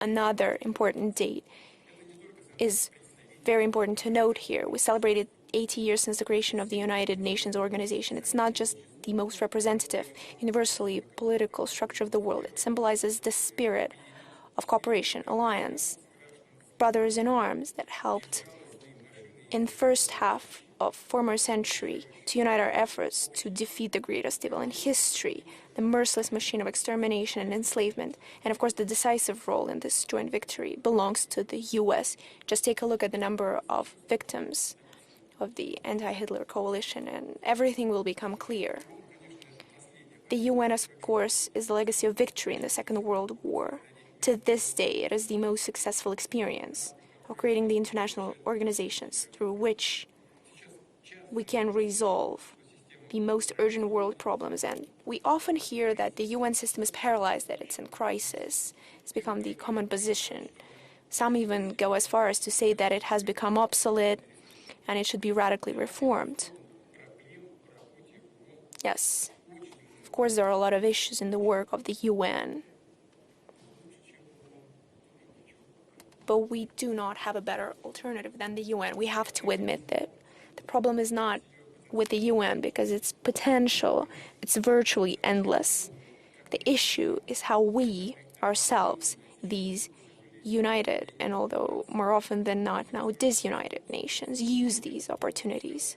another important date is very important to note here. We celebrated 80 years since the creation of the United Nations organization. It's not just the most representative, universally political structure of the world. It symbolizes the spirit of cooperation, alliance, brothers in arms that helped in first half of former century to unite our efforts to defeat the greatest evil in history, the merciless machine of extermination and enslavement. And of course, the decisive role in this joint victory belongs to the US. Just take a look at the number of victims of the anti-Hitler coalition and everything will become clear. The UN, of course, is the legacy of victory in the Second World War. To this day, it is the most successful experience of creating the international organizations through which we can resolve the most urgent world problems. And we often hear that the UN system is paralyzed, that it's in crisis. It's become the common position. Some even go as far as to say that it has become obsolete and it should be radically reformed. Yes, of course there are a lot of issues in the work of the UN. But we do not have a better alternative than the UN. We have to admit that the problem is not with the UN because its potential, it's virtually endless. The issue is how we, ourselves, these united, and although more often than not now disunited nations, use these opportunities.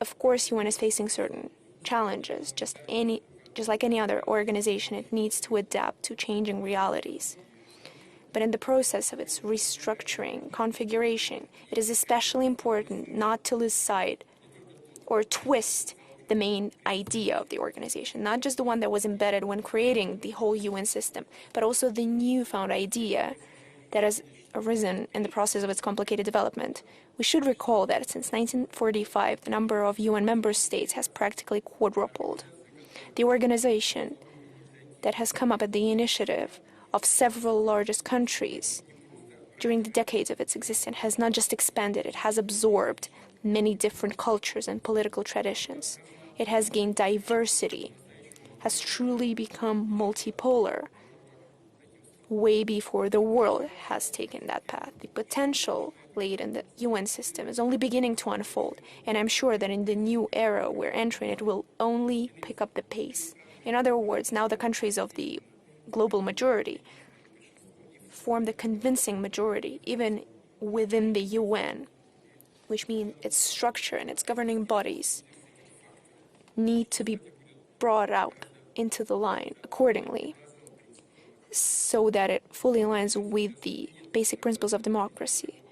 Of course, UN is facing certain challenges. Just like any other organization, it needs to adapt to changing realities. But in the process of its restructuring, configuration, it is especially important not to lose sight or twist the main idea of the organization, not just the one that was embedded when creating the whole UN system, but also the newfound idea that has arisen in the process of its complicated development. We should recall that since 1945, the number of UN member states has practically quadrupled. The organization that has come up at the initiative of several largest countries during the decades of its existence has not just expanded, it has absorbed many different cultures and political traditions. It has gained diversity, has truly become multipolar, way before the world has taken that path. The potential laid in the UN system is only beginning to unfold, and I'm sure that in the new era we're entering, it will only pick up the pace. In other words, now the countries of the global majority form the convincing majority, even within the UN, which means its structure and its governing bodies need to be brought up into the line accordingly so that it fully aligns with the basic principles of democracy.